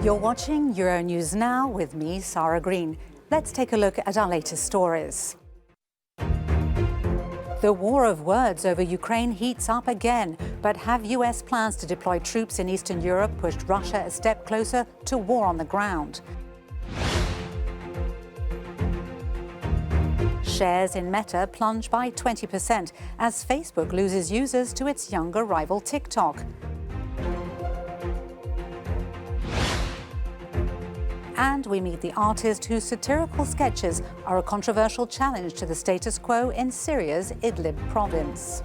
You're watching Euronews Now with me, Sarah Green. Let's take a look at our latest stories. The war of words over Ukraine heats up again, but have US plans to deploy troops in Eastern Europe pushed Russia a step closer to war on the ground? Shares in Meta plunge by 20% as Facebook loses users to its younger rival TikTok. And we meet the artist whose satirical sketches are a controversial challenge to the status quo in Syria's Idlib province.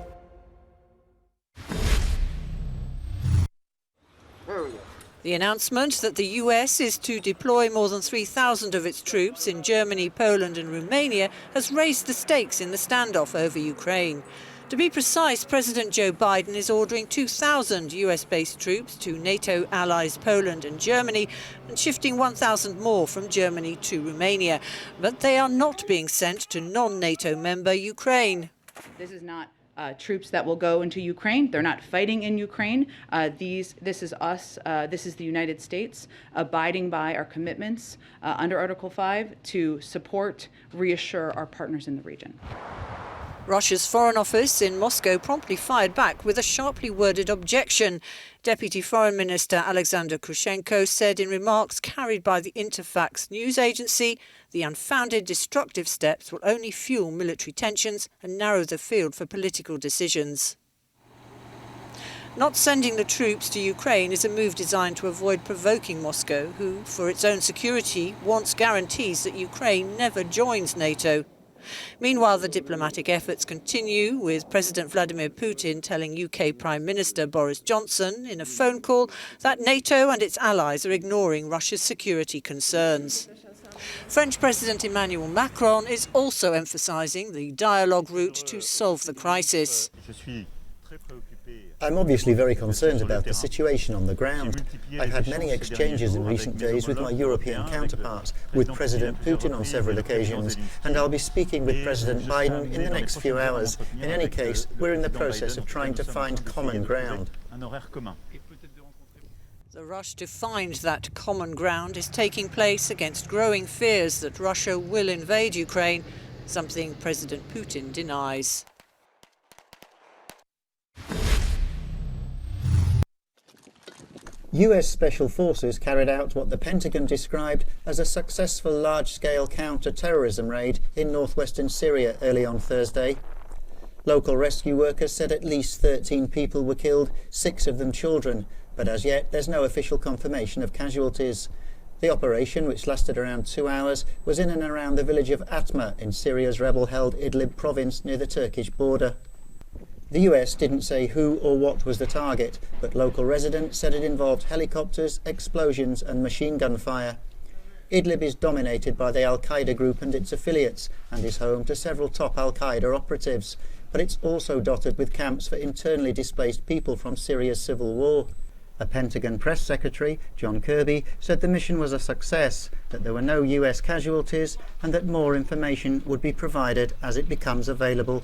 The announcement that the US is to deploy more than 3,000 of its troops in Germany, Poland and Romania has raised the stakes in the standoff over Ukraine. To be precise, President Joe Biden is ordering 2,000 US-based troops to NATO allies Poland and Germany and shifting 1,000 more from Germany to Romania. But they are not being sent to non-NATO member Ukraine. This is not troops that will go into Ukraine. They're not fighting in Ukraine. This is us, this is the United States, abiding by our commitments under Article 5 to support, reassure our partners in the region. Russia's Foreign Office in Moscow promptly fired back with a sharply worded objection. Deputy Foreign Minister Alexander Krushenko said in remarks carried by the Interfax news agency, the unfounded destructive steps will only fuel military tensions and narrow the field for political decisions. Not sending the troops to Ukraine is a move designed to avoid provoking Moscow, who, for its own security, wants guarantees that Ukraine never joins NATO. Meanwhile, the diplomatic efforts continue, with President Vladimir Putin telling UK Prime Minister Boris Johnson in a phone call that NATO and its allies are ignoring Russia's security concerns. French President Emmanuel Macron is also emphasising the dialogue route to solve the crisis. I'm obviously very concerned about the situation on the ground. I've had many exchanges in recent days with my European counterparts, with President Putin on several occasions, and I'll be speaking with President Biden in the next few hours. In any case, we're in the process of trying to find common ground. The rush to find that common ground is taking place against growing fears that Russia will invade Ukraine, something President Putin denies. US Special Forces carried out what the Pentagon described as a successful large-scale counter-terrorism raid in northwestern Syria early on Thursday. Local rescue workers said at least 13 people were killed, 6 of them children, but as yet there's no official confirmation of casualties. The operation, which lasted around 2 hours, was in and around the village of Atma in Syria's rebel-held Idlib province near the Turkish border. The US didn't say who or what was the target, but local residents said it involved helicopters, explosions and machine gun fire. Idlib is dominated by the Al-Qaeda group and its affiliates and is home to several top Al-Qaeda operatives, but it's also dotted with camps for internally displaced people from Syria's civil war. A Pentagon press secretary, John Kirby, said the mission was a success, that there were no US casualties and that more information would be provided as it becomes available.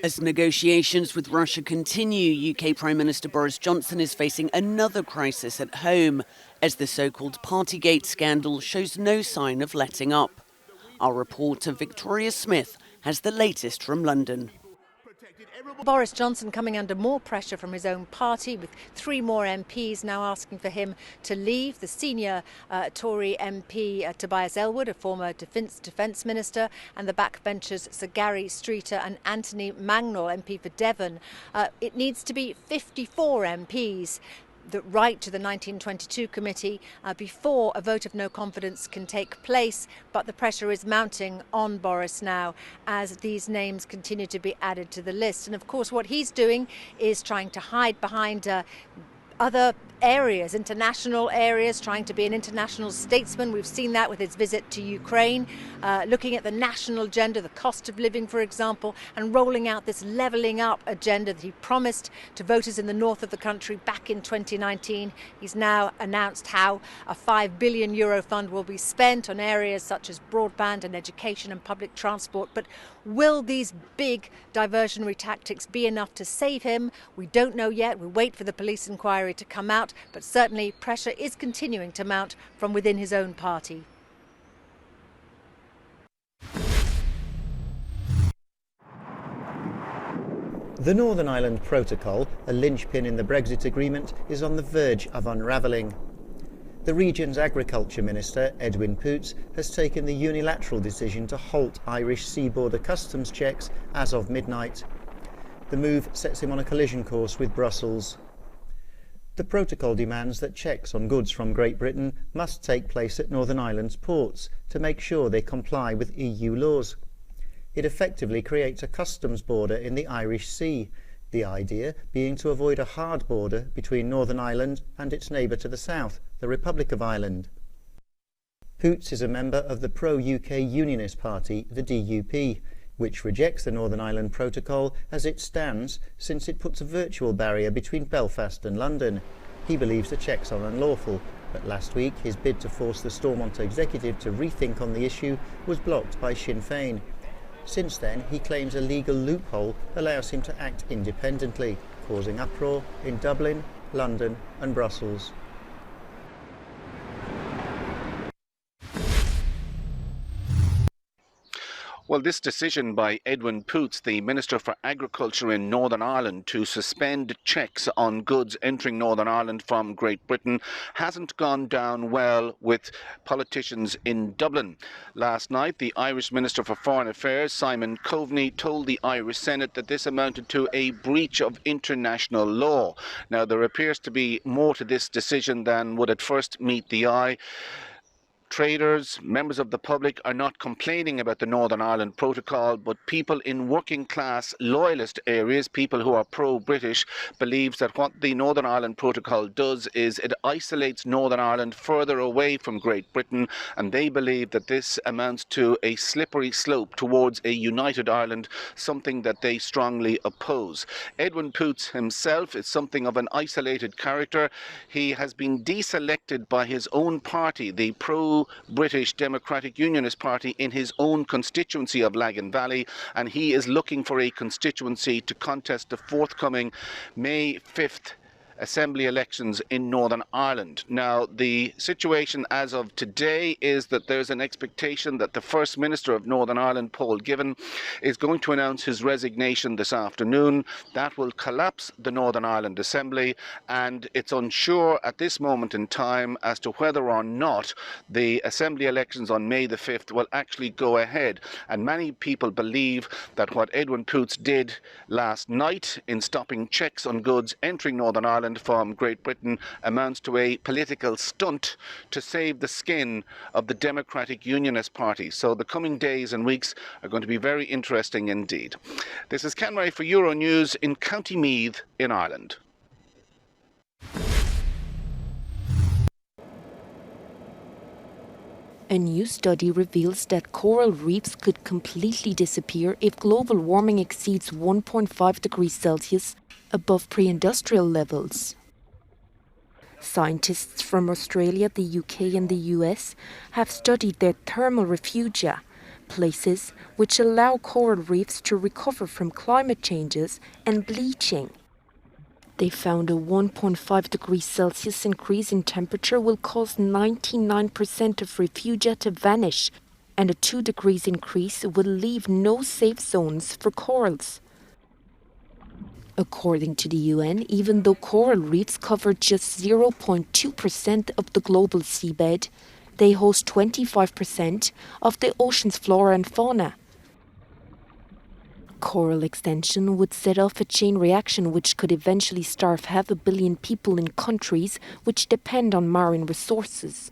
As negotiations with Russia continue, UK Prime Minister Boris Johnson is facing another crisis at home, as the so-called Partygate scandal shows no sign of letting up. Our reporter Victoria Smith has the latest from London. Boris Johnson coming under more pressure from his own party, with 3 more MPs now asking for him to leave. The senior Tory MP Tobias Ellwood, a former defence minister, and the backbenchers Sir Gary Streeter and Anthony Mangnall, MP for Devon. It needs to be 54 MPs that write to the 1922 committee before a vote of no confidence can take place, but the pressure is mounting on Boris now as these names continue to be added to the list. And of course what he's doing is trying to hide behind other areas, international areas, trying to be an international statesman. We've seen that with his visit to Ukraine, looking at the national agenda, the cost of living, for example, and rolling out this levelling up agenda that he promised to voters in the north of the country back in 2019. He's now announced how a €5 billion fund will be spent on areas such as broadband and education and public transport. But will these big diversionary tactics be enough to save him? We don't know yet. We wait for the police inquiry to come out, but certainly pressure is continuing to mount from within his own party. The Northern Ireland Protocol, a linchpin in the Brexit agreement, is on the verge of unravelling. The region's Agriculture Minister, Edwin Poots, has taken the unilateral decision to halt Irish sea border customs checks as of midnight. The move sets him on a collision course with Brussels. The protocol demands that checks on goods from Great Britain must take place at Northern Ireland's ports to make sure they comply with EU laws. It effectively creates a customs border in the Irish Sea, the idea being to avoid a hard border between Northern Ireland and its neighbour to the south, the Republic of Ireland. Poots is a member of the pro-UK Unionist Party, the DUP, which rejects the Northern Ireland Protocol as it stands, since it puts a virtual barrier between Belfast and London. He believes the checks are unlawful, but last week his bid to force the Stormont executive to rethink on the issue was blocked by Sinn Féin. Since then, he claims a legal loophole allows him to act independently, causing uproar in Dublin, London and Brussels. Well, this decision by Edwin Poots, the Minister for Agriculture in Northern Ireland, to suspend checks on goods entering Northern Ireland from Great Britain hasn't gone down well with politicians in Dublin. Last night, the Irish Minister for Foreign Affairs, Simon Coveney, told the Irish Senate that this amounted to a breach of international law. Now, there appears to be more to this decision than would at first meet the eye. Traders, members of the public are not complaining about the Northern Ireland Protocol, but people in working class loyalist areas, people who are pro-British, believes that what the Northern Ireland Protocol does is it isolates Northern Ireland further away from Great Britain, and they believe that this amounts to a slippery slope towards a united Ireland, something that they strongly oppose. Edwin Poots himself is something of an isolated character. He has been deselected by his own party, the pro-British Democratic Unionist Party, in his own constituency of Lagan Valley, and he is looking for a constituency to contest the forthcoming May 5th Assembly elections in Northern Ireland. Now, the situation as of today is that there's an expectation that the First Minister of Northern Ireland, Paul Givan, is going to announce his resignation this afternoon. That will collapse the Northern Ireland Assembly, and it's unsure at this moment in time as to whether or not the Assembly elections on May the 5th will actually go ahead. And many people believe that what Edwin Poots did last night in stopping checks on goods entering Northern Ireland from Great Britain amounts to a political stunt to save the skin of the Democratic Unionist Party. So the coming days and weeks are going to be very interesting indeed. This is Ken Ray for Euronews in County Meath in Ireland. A new study reveals that coral reefs could completely disappear if global warming exceeds 1.5 degrees Celsius above pre-industrial levels. Scientists from Australia, the UK and the US have studied their thermal refugia, places which allow coral reefs to recover from climate changes and bleaching. They found a 1.5 degrees Celsius increase in temperature will cause 99% of refugia to vanish, and a 2 degrees increase will leave no safe zones for corals. According to the UN, even though coral reefs cover just 0.2% of the global seabed, they host 25% of the ocean's flora and fauna. Coral extension would set off a chain reaction which could eventually starve 500 million people in countries which depend on marine resources.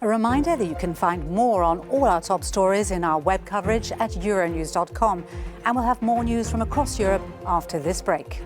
A reminder that you can find more on all our top stories in our web coverage at euronews.com. And we'll have more news from across Europe after this break.